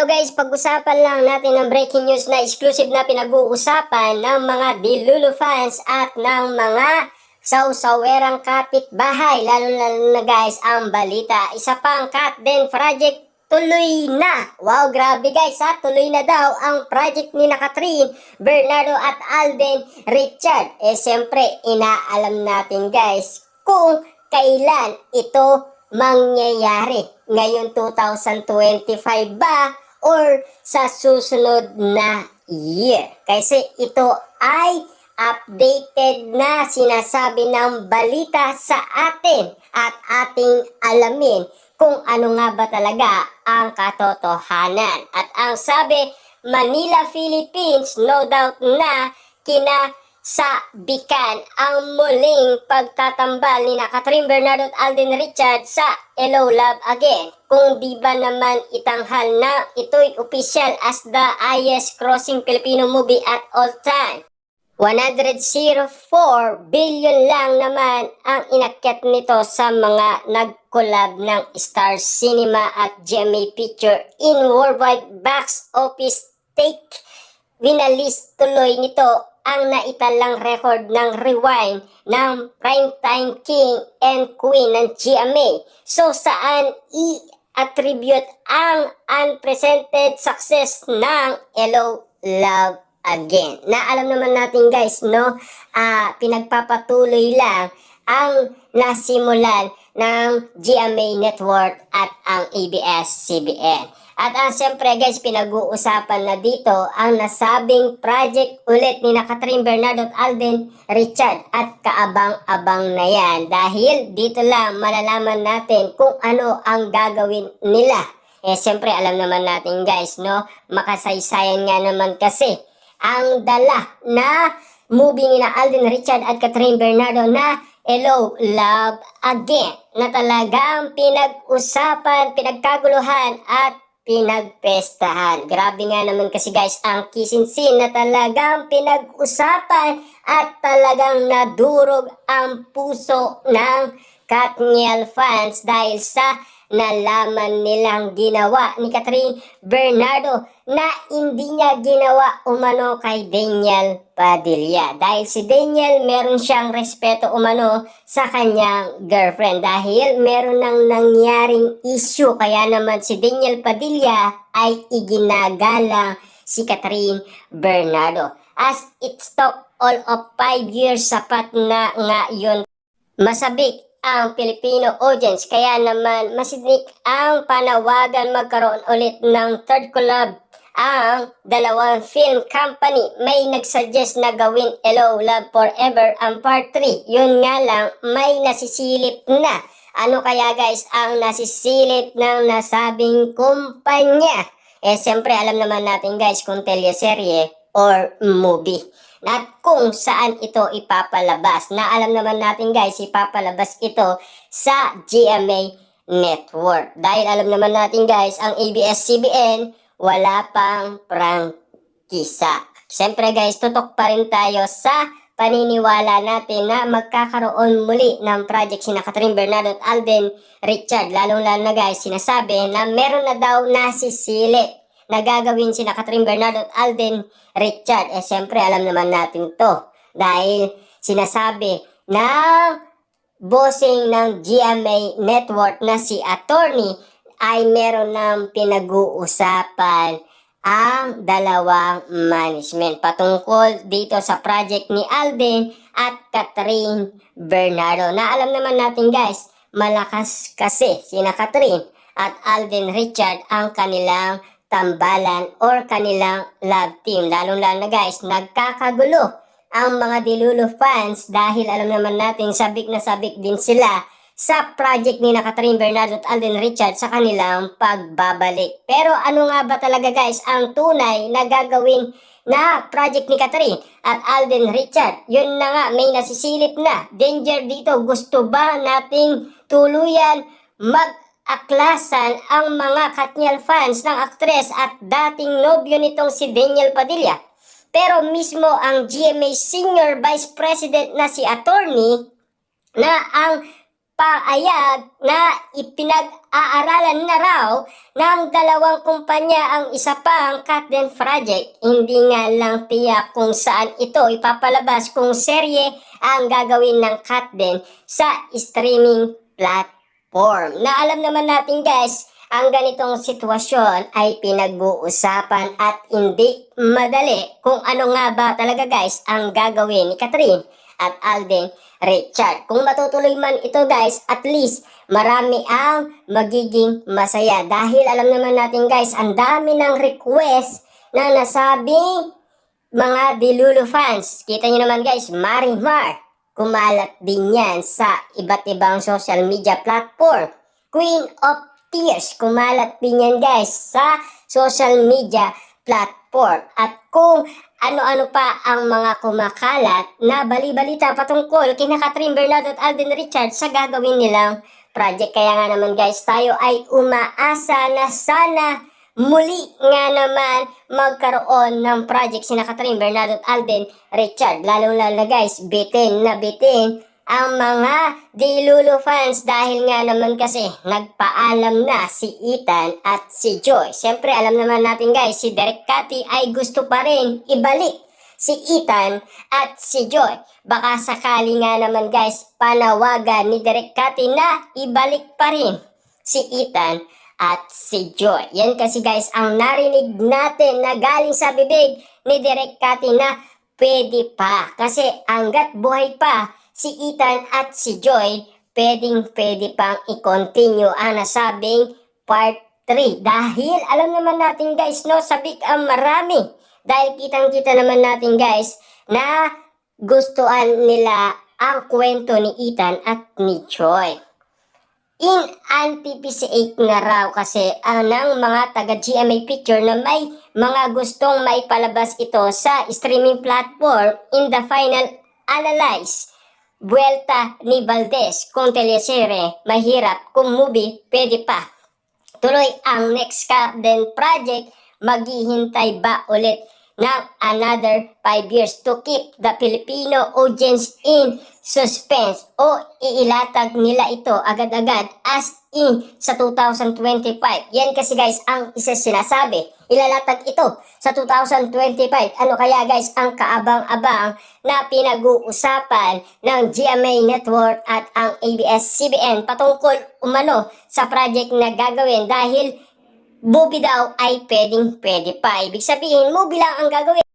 guys, pag-usapan lang natin ng breaking news na exclusive na pinag-uusapan ng mga Delulu fans at ng mga sausawerang kapitbahay. Lalo na guys ang balita. Isa pang cut din project tuloy na. Wow, grabe guys ha. Tuloy na daw ang project ni Catherine, Bernardo at Alden Richard. Siyempre, inaalam natin guys kung kailan ito mangyayari. Ngayon 2025 ba or sa susunod na year? Kasi ito ay updated na sinasabi ng balita sa atin at ating alamin kung ano nga ba talaga ang katotohanan. At ang sabi, Manila, Philippines, no doubt na kinasabikan ang muling pagtatambal ni Catherine, Bernardo at Alden Richard sa Hello Love Again. Kung di ba naman itanghal na ito'y official as the highest grossing Filipino movie at all time. 104 billion lang naman ang inakyat nito sa mga nag-collab ng Star Cinema at GMA Picture in worldwide box office take. Winalis tuloy nito ang naitalang record ng rewind ng Primetime King and Queen ng GMA. So saan i-attribute ang unprecedented success ng Hello Love Again? Na alam naman natin guys, no, pinagpapatuloy lang ang nasimulan ng GMA Network at ang ABS-CBN. At siyempre guys, pinag-uusapan na dito ang nasabing project ulit ni Catherine, Bernardo at Alden Richard. At kaabang-abang na yan dahil dito lang malalaman natin kung ano ang gagawin nila. Siyempre alam naman natin guys, no, makasaysayan nga naman kasi ang dala na movie ni Alden Richard at Catherine Bernardo na Hello Love Again, na talagang pinag-usapan, pinagkaguluhan at pinagpestahan. Grabe nga naman kasi guys ang kissing scene na talagang pinag-usapan at talagang nadurog ang puso ng Katniel fans dahil sa nalaman nilang ginawa ni Catherine Bernardo na hindi niya ginawa umano kay Daniel Padilla. Dahil si Daniel meron siyang respeto umano sa kanyang girlfriend dahil meron nang nangyaring issue, kaya naman si Daniel Padilla ay iginagalang si Catherine Bernardo. As it took all of 5 years, sapat na nga yun masabik ang Filipino audience, kaya naman masinik ang panawagan magkaroon ulit ng third collab ang dalawang film company. May nagsuggest na gawin Hello Love Forever ang part 3. Yun nga lang, may nasisilip na. Ano kaya guys ang nasisilip ng nasabing kumpanya? Siyempre alam naman natin guys kung teleserye or movie. At kung saan ito ipapalabas. Na alam naman natin guys, ipapalabas ito sa GMA Network. Dahil alam naman natin guys, ang ABS-CBN wala pang prangkisa. Siyempre guys, tutok pa rin tayo sa paniniwala natin na magkakaroon muli ng project sina Catherine Bernardo at Alden Richard. Lalong-lalo na guys, sinasabi na meron na daw nasisilip na gagawin sina Catherine Bernardo at Alden Richard. Siyempre alam naman natin to dahil sinasabi ng bossing ng GMA Network na si attorney ay meron ng pinag-uusapan ang dalawang management patungkol dito sa project ni Alden at Catherine Bernardo. Na alam naman natin guys, malakas kasi sina Catherine at Alden Richard ang kanilang tambalan or kanilang love team. Lalong-lalo na guys, nagkakagulo ang mga Delulu fans dahil alam naman natin sabik na sabik din sila sa project ni Catherine Bernardo at Alden Richard sa kanilang pagbabalik. Pero ano nga ba talaga guys ang tunay na gagawin na project ni Catherine at Alden Richard? Yun na nga, may nasisilip na. Danger dito, gusto ba nating tuluyan aklasan ang mga Katniel fans ng aktres at dating nobyo nitong si Daniel Padilla? Pero mismo ang GMA Senior Vice President na si attorney na ang paayag na ipinag-aaralan na raw ng dalawang kumpanya ang isa pang Katden project. Hindi nga lang tiyak kung saan ito ipapalabas kung serye ang gagawin ng Katden sa streaming platform. Na alam naman natin guys, ang ganitong sitwasyon ay pinag-uusapan at hindi madali kung ano nga ba talaga guys ang gagawin ni Catherine at Alden Richard. Kung matutuloy man ito guys, at least marami ang magiging masaya. Dahil alam naman natin guys, ang dami ng request na nasabing mga Delulu fans. Kita nyo naman guys, Marimar, kumalat din yan sa iba't ibang social media platform. Queen of Tears, kumalat din yan guys sa social media platform. At kung ano-ano pa ang mga kumakalat na bali-balita patungkol kina Catherine Bernardo at Alden Richard sa gagawin nilang project. Kaya nga naman guys, tayo ay umaasa na sana muli nga naman magkaroon ng project sina Catherine Bernardo at Alden Richard. Lalong-lalo guys, bitin na bitin ang mga Delulu fans dahil nga naman kasi nagpaalam na si Ethan at si Joy. Siyempre alam naman natin guys, si Derek Cathy ay gusto pa rin ibalik si Ethan at si Joy. Baka sakali nga naman guys, panawagan ni Derek Cathy na ibalik pa rin si Ethan at si Joy. Yan kasi guys ang narinig natin na galing sa bibig ni Derek Cathy na pwede pa. Kasi hanggat buhay pa si Ethan at si Joy, pwede pang i-continue ang nasabing part 3. Dahil alam naman natin guys, no, sabik ang marami. Dahil kitang-kita naman natin guys na gustuhan nila ang kwento ni Ethan at ni Joy. In anticipate nga raw kasi ng mga taga GMA Picture na may mga gustong maipalabas ito sa streaming platform in the final analyze. Buwelta ni Valdez kung teleserye, mahirap. Kung movie, pwede pa. Tuloy ang next Katden project, maghihintay ba ulit ng another 5 years to keep the Filipino audience in suspense o iilatag nila ito agad-agad as in sa 2025. Yan kasi guys ang isa sinasabi. Ilalatag ito sa 2025. Ano kaya guys ang kaabang-abang na pinag-uusapan ng GMA Network at ang ABS-CBN patungkol umano sa project na gagawin dahil movie daw ay pwede pa. Ibig sabihin, movie lang ang gagawin.